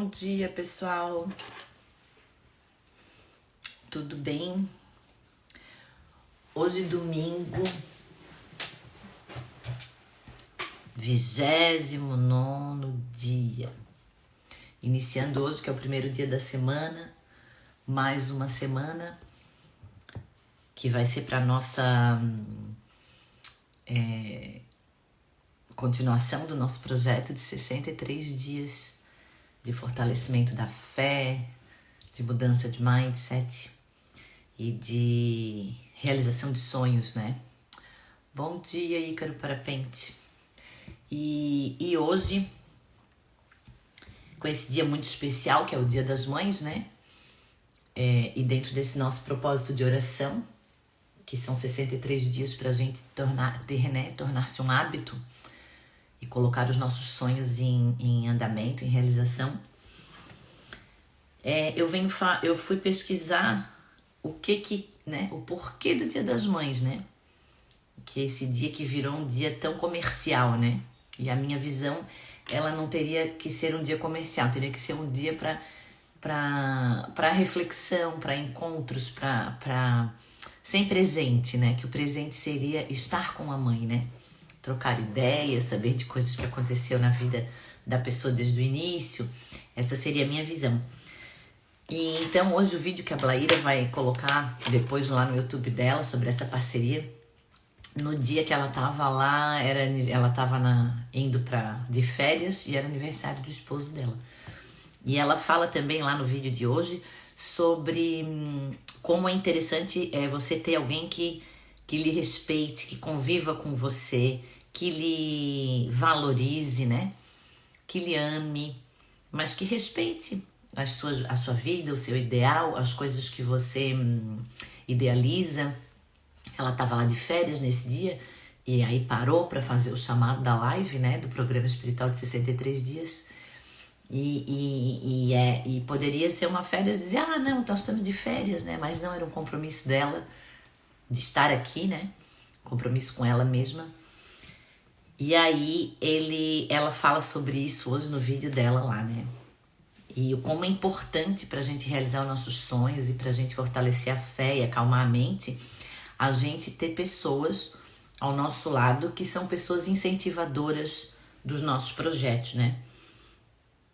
Bom dia, pessoal. Tudo bem? Hoje, domingo, 29º dia. Iniciando hoje, que é o primeiro dia da semana, mais uma semana que vai ser para nossa continuação do nosso projeto de 63 dias de fortalecimento da fé, de mudança de mindset e de realização de sonhos, né? Bom dia, Ícaro Parapente. E hoje, com esse dia muito especial, que é o Dia das Mães, né? E dentro desse nosso propósito de oração, que são 63 dias para a gente tornar-se um hábito e colocar os nossos sonhos em andamento, em realização, eu fui pesquisar o porquê do Dia das Mães, né? Que é esse dia que virou um dia tão comercial, né? E a minha visão, ela não teria que ser um dia comercial, teria que ser um dia para reflexão, para encontros, para sem presente, né? Que o presente seria estar com a mãe, né? Trocar ideias, saber de coisas que aconteceu na vida da pessoa desde o início. Essa seria a minha visão. E então hoje o vídeo que a Blaíra vai colocar depois lá no YouTube dela sobre essa parceria, no dia que ela tava lá, ela tava indo de férias e era aniversário do esposo dela. E ela fala também lá no vídeo de hoje sobre como é interessante você ter alguém que lhe respeite, que conviva com você, que lhe valorize, né? Que lhe ame, mas que respeite a sua vida, o seu ideal, as coisas que você idealiza. Ela estava lá de férias nesse dia e aí parou para fazer o chamado da live, né? Do programa espiritual de 63 dias. E poderia ser uma férias, dizer, não, nós estamos de férias, né? Mas não, era um compromisso dela de estar aqui, né? Compromisso com ela mesma. E aí ela fala sobre isso hoje no vídeo dela lá, né? E como é importante pra gente realizar os nossos sonhos e pra gente fortalecer a fé e acalmar a mente, a gente ter pessoas ao nosso lado que são pessoas incentivadoras dos nossos projetos, né?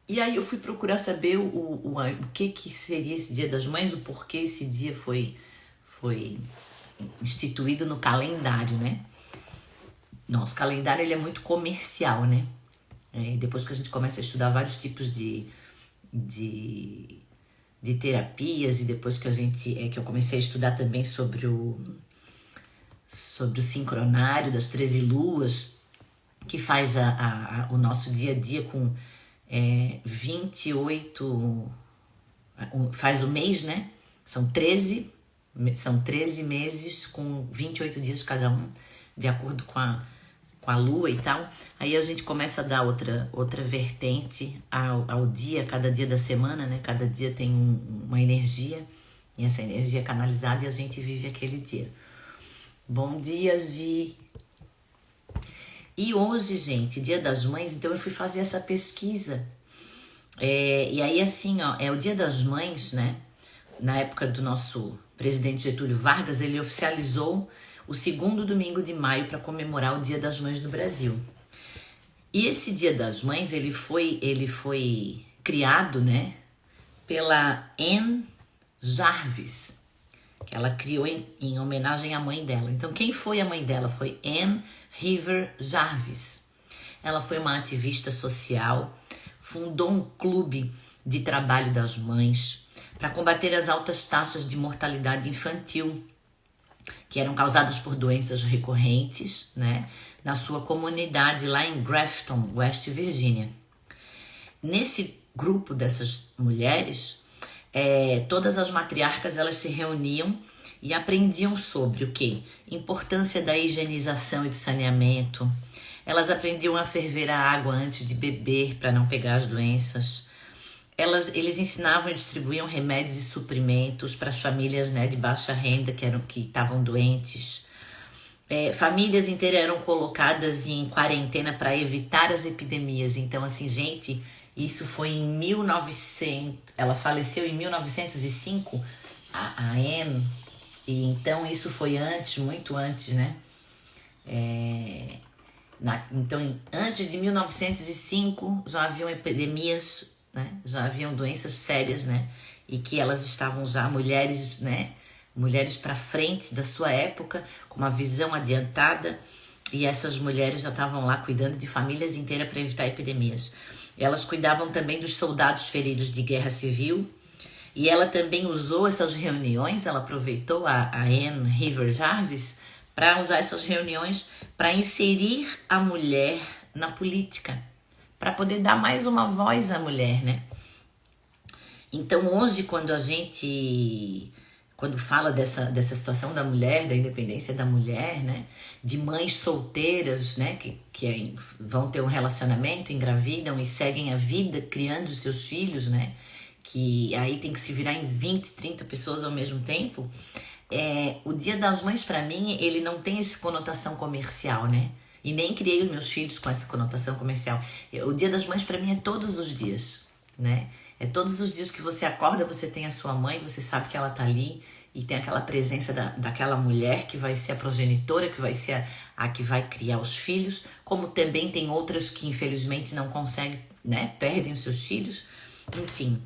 E aí eu fui procurar saber o que seria esse Dia das Mães, o porquê esse dia foi instituído no calendário, né? Nosso calendário ele é muito comercial, né? Depois que a gente começa a estudar vários tipos de terapias e depois que eu comecei a estudar também sobre o sincronário das 13 luas, que faz o nosso dia a dia com 28, faz o mês, né? São 13 meses com 28 dias cada um, de acordo com a lua e tal. Aí a gente começa a dar outra vertente ao dia, cada dia da semana, né? Cada dia tem uma energia, e essa energia é canalizada e a gente vive aquele dia. Bom dia, Gi! E hoje, gente, Dia das Mães, então eu fui fazer essa pesquisa. E aí, assim, é o Dia das Mães, né? Na época do nosso presidente Getúlio Vargas, ele oficializou o segundo domingo de maio para comemorar o Dia das Mães no Brasil. E esse Dia das Mães, ele foi criado, né, pela Anne Jarvis, que ela criou em homenagem à mãe dela. Então, quem foi a mãe dela? Foi Anne River Jarvis. Ela foi uma ativista social, fundou um clube de trabalho das mães para combater as altas taxas de mortalidade infantil que eram causadas por doenças recorrentes, né, na sua comunidade lá em Grafton, West Virginia. Nesse grupo dessas mulheres, todas as matriarcas elas se reuniam e aprendiam sobre o quê? Importância da higienização e do saneamento. Elas aprendiam a ferver a água antes de beber para não pegar as doenças. Eles ensinavam e distribuíam remédios e suprimentos para as famílias, né, de baixa renda que estavam doentes. Famílias inteiras eram colocadas em quarentena para evitar as epidemias. Então, assim, gente, Isso foi em 1900, ela faleceu em 1905, a Anne, e então isso foi antes, muito antes, né? Então, antes de 1905, já haviam epidemias, né? Já haviam doenças sérias, né? E que elas estavam já, mulheres, né? Mulheres para frente da sua época, com uma visão adiantada, e essas mulheres já estavam lá cuidando de famílias inteiras para evitar epidemias. Elas cuidavam também dos soldados feridos de guerra civil, e ela também usou essas reuniões, ela aproveitou a Anne River Jarvis para usar essas reuniões para inserir a mulher na política, para poder dar mais uma voz à mulher, né? Então hoje, quando fala dessa situação da mulher, da independência da mulher, né? De mães solteiras, né? Que vão ter um relacionamento, engravidam e seguem a vida criando os seus filhos, né? Que aí tem que se virar em 20, 30 pessoas ao mesmo tempo. O Dia das Mães, para mim, ele não tem essa conotação comercial, né? E nem criei os meus filhos com essa conotação comercial. O Dia das Mães, para mim, é todos os dias, né? É todos os dias que você acorda, você tem a sua mãe, você sabe que ela tá ali e tem aquela presença daquela mulher que vai ser a progenitora, que vai ser a que vai criar os filhos, como também tem outras que, infelizmente, não conseguem, né? Perdem os seus filhos, enfim.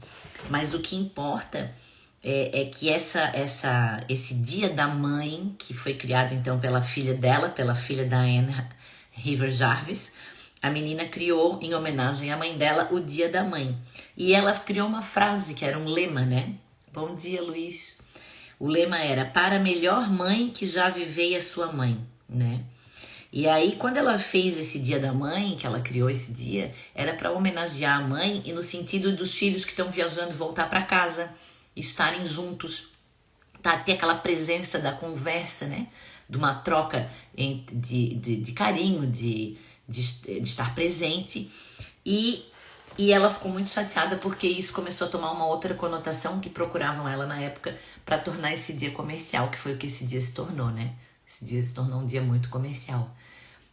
Mas o que importa é que esse Dia da Mãe, que foi criado então pela filha dela, pela filha da Anne River Jarvis, a menina criou em homenagem à mãe dela o Dia da Mãe. E ela criou uma frase que era um lema, né? Bom dia, Luiz. O lema era: para a melhor mãe que já vivei a sua mãe, né? E aí, quando ela fez esse Dia da Mãe, que ela criou esse dia, era para homenagear a mãe e no sentido dos filhos que estão viajando voltar para casa, estarem juntos, ter aquela presença da conversa, né? De uma troca de carinho, de estar presente. E ela ficou muito chateada porque isso começou a tomar uma outra conotação que procuravam ela na época para tornar esse dia comercial, que foi o que esse dia se tornou, né? Esse dia se tornou um dia muito comercial.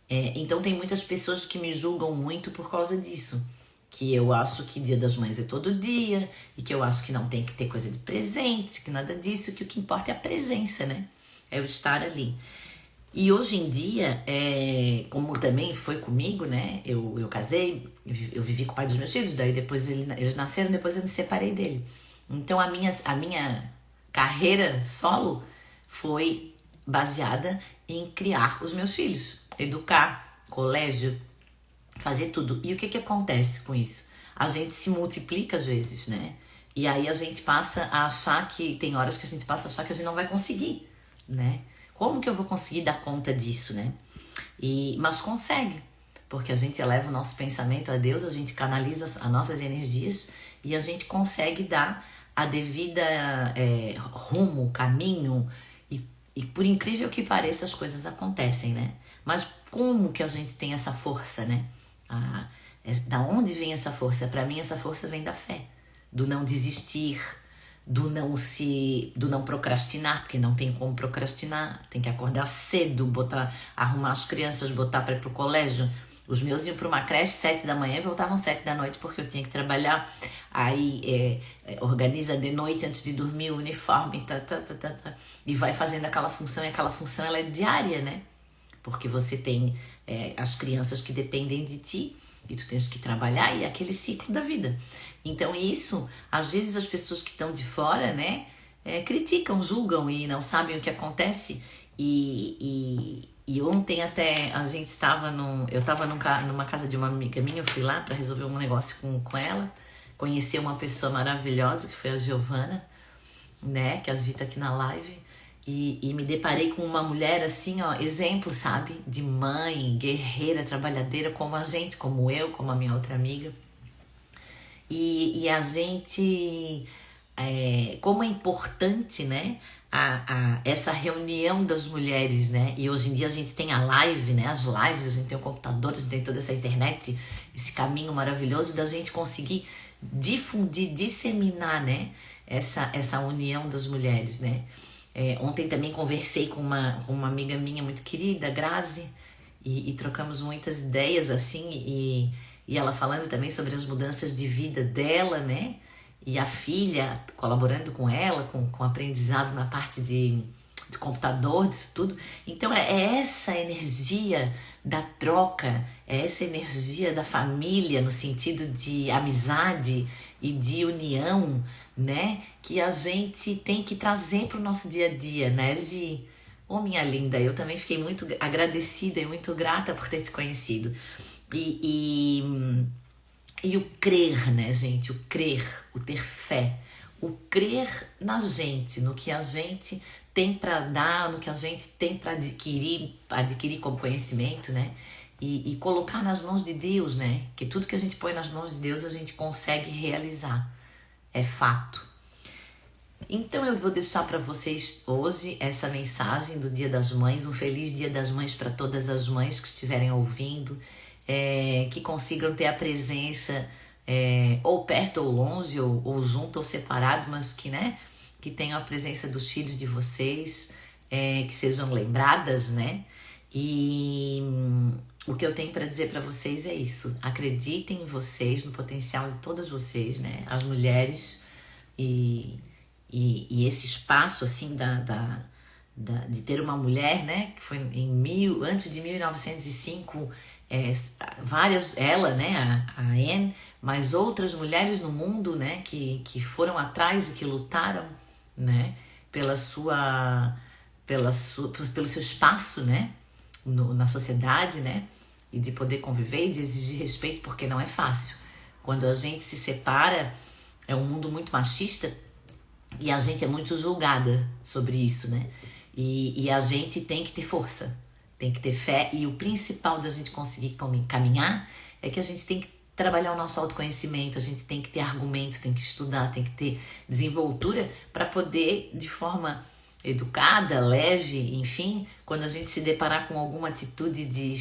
Então tem muitas pessoas que me julgam muito por causa disso. Que eu acho que Dia das Mães é todo dia, e que eu acho que não tem que ter coisa de presente, que nada disso, que o que importa é a presença, né? É o estar ali. E hoje em dia, como também foi comigo, né? Eu casei, eu vivi com o pai dos meus filhos, daí depois eles nasceram, depois eu me separei dele. Então a minha carreira solo foi baseada em criar os meus filhos, educar, colégio, fazer tudo. E o que acontece com isso? A gente se multiplica às vezes, né? E aí a gente passa a achar que... Tem horas que a gente passa a achar que a gente não vai conseguir, né? Como que eu vou conseguir dar conta disso, né? Mas consegue. Porque a gente eleva o nosso pensamento a Deus, a gente canaliza as nossas energias e a gente consegue dar a devida rumo, caminho. E por incrível que pareça, as coisas acontecem, né? Mas como que a gente tem essa força, né? Da onde vem essa força? Para mim, essa força vem da fé, do não desistir, do não procrastinar, porque não tem como procrastinar, tem que acordar cedo, arrumar as crianças, botar para ir pro colégio. Os meus iam para uma creche 7 da manhã e voltavam 7 da noite porque eu tinha que trabalhar. Aí organiza de noite antes de dormir o uniforme, e vai fazendo aquela função, e aquela função ela é diária, né? Porque você tem as crianças que dependem de ti e tu tens que trabalhar, e é aquele ciclo da vida. Então isso, às vezes as pessoas que estão de fora, né, criticam, julgam e não sabem o que acontece. E ontem até a gente estava eu estava numa casa de uma amiga minha, eu fui lá para resolver um negócio com ela, conhecer uma pessoa maravilhosa que foi a Giovana, né, que a gente tá aqui na live. E me deparei com uma mulher assim, ó, exemplo, sabe? De mãe, guerreira, trabalhadeira, como a gente, como eu, como a minha outra amiga. E a gente, como é importante, né? Essa reunião das mulheres, né? E hoje em dia a gente tem a live, né? As lives, a gente tem o computador, a gente tem toda essa internet, esse caminho maravilhoso da gente conseguir difundir, disseminar, né? Essa união das mulheres, né? Ontem também conversei com uma amiga minha muito querida, Grazi, e trocamos muitas ideias assim, E ela falando também sobre as mudanças de vida dela, né? E a filha colaborando com ela, com aprendizado na parte de computador, disso tudo. Então é essa energia da troca, é essa energia da família no sentido de amizade e de união, né? Que a gente tem que trazer para o nosso dia a dia, né, Gi? Oh, minha linda, eu também fiquei muito agradecida e muito grata por ter te conhecido. E o crer, né, gente? O crer, o ter fé. O crer na gente, no que a gente tem para dar, no que a gente tem para adquirir como conhecimento, né? E colocar nas mãos de Deus, né? Que tudo que a gente põe nas mãos de Deus a gente consegue realizar. É fato. Então eu vou deixar para vocês hoje essa mensagem do Dia das Mães, um feliz Dia das Mães para todas as mães que estiverem ouvindo, que consigam ter a presença ou perto ou longe, ou junto ou separado, mas que, né, que tenham a presença dos filhos de vocês, que sejam lembradas, né? E o que eu tenho para dizer para vocês é isso: acreditem em vocês, no potencial de todas vocês, né? As mulheres e esse espaço assim de ter uma mulher, né, que foi antes de 1905, ela, né, a Anne, mas outras mulheres no mundo, né, que foram atrás e que lutaram, né, pelo seu espaço, né, na sociedade, né, e de poder conviver e de exigir respeito, porque não é fácil. Quando a gente se separa, é um mundo muito machista e a gente é muito julgada sobre isso, né? E a gente tem que ter força, tem que ter fé, e o principal da gente conseguir caminhar é que a gente tem que trabalhar o nosso autoconhecimento, a gente tem que ter argumento, tem que estudar, tem que ter desenvoltura para poder, de forma educada, leve, enfim, quando a gente se deparar com alguma atitude de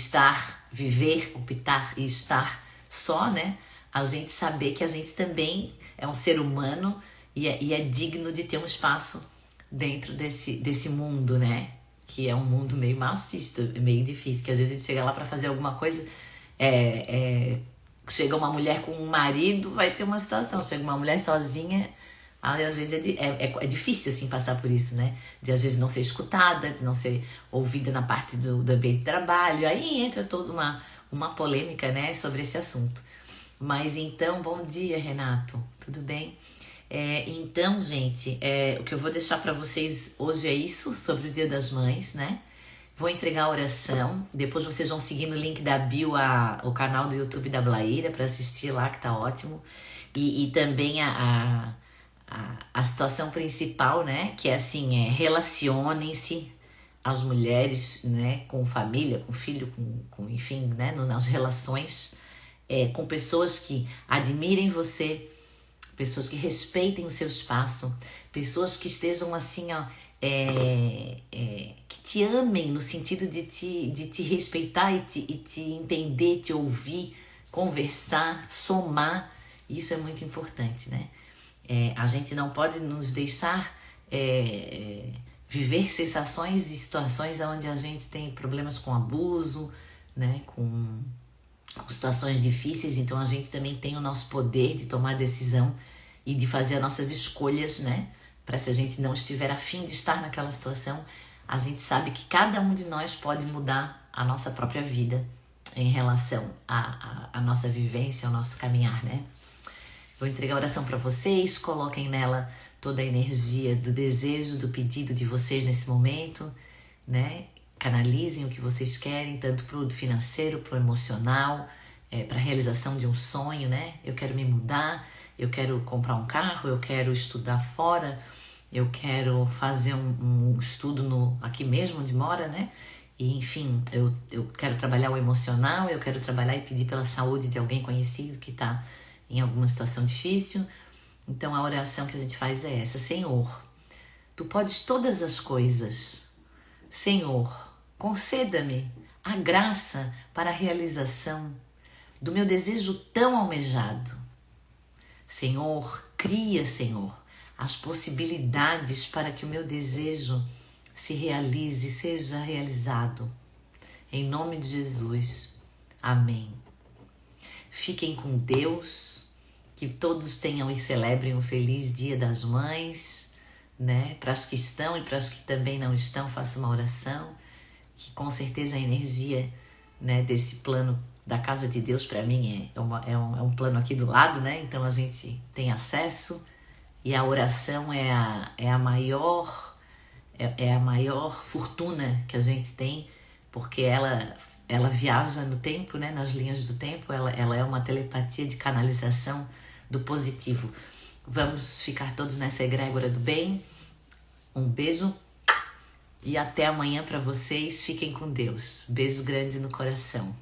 viver, optar e estar só, né? A gente saber que a gente também é um ser humano e é digno de ter um espaço dentro desse mundo, né? Que é um mundo meio machista, meio difícil, que às vezes a gente chega lá para fazer alguma coisa, chega uma mulher com um marido, vai ter uma situação, chega uma mulher sozinha, às vezes é difícil assim passar por isso, né? De às vezes não ser escutada, de não ser ouvida na parte do ambiente de trabalho, aí entra toda uma polêmica, né, sobre esse assunto. Mas então, bom dia, Renato, tudo bem? Então, gente, o que eu vou deixar para vocês hoje é isso, sobre o Dia das Mães, né? Vou entregar a oração, depois vocês vão seguir no link da bio o canal do YouTube da Blaíra para assistir lá, que tá ótimo. E também a situação principal, né? Que é assim, relacionem-se as mulheres, né? Com família, com filho, com enfim, né? Nas relações, com pessoas que admirem você, pessoas que respeitem o seu espaço, pessoas que estejam assim, ó, que te amem no sentido de te respeitar e te entender, te ouvir, conversar, somar. Isso é muito importante, né? A gente não pode nos deixar viver sensações e situações onde a gente tem problemas com abuso, né? Com situações difíceis. Então a gente também tem o nosso poder de tomar decisão e de fazer as nossas escolhas, né? Para, se a gente não estiver a fim de estar naquela situação, a gente sabe que cada um de nós pode mudar a nossa própria vida em relação à nossa vivência, ao nosso caminhar, né? Vou entregar a oração para vocês, coloquem nela toda a energia do desejo, do pedido de vocês nesse momento, né? Canalizem o que vocês querem, tanto para o financeiro, para o emocional, para a realização de um sonho, né? Eu quero me mudar, eu quero comprar um carro, eu quero estudar fora, eu quero fazer um estudo aqui mesmo onde mora, né? E, enfim, eu quero trabalhar o emocional, eu quero trabalhar e pedir pela saúde de alguém conhecido que está em alguma situação difícil. Então a oração que a gente faz é essa: Senhor, Tu podes todas as coisas. Senhor, conceda-me a graça para a realização do meu desejo tão almejado. Senhor, cria, Senhor, as possibilidades para que o meu desejo se realize, seja realizado. Em nome de Jesus. Amém. Fiquem com Deus, que todos tenham e celebrem um feliz Dia das Mães, né? Para as que estão e para as que também não estão, faça uma oração, que com certeza a energia, né, desse plano da casa de Deus para mim é um plano aqui do lado, né? Então a gente tem acesso e a oração é a maior fortuna que a gente tem, porque ela viaja no tempo, né? Nas linhas do tempo, ela é uma telepatia de canalização do positivo. Vamos ficar todos nessa egrégora do bem. Um beijo e até amanhã para vocês. Fiquem com Deus. Beijo grande no coração.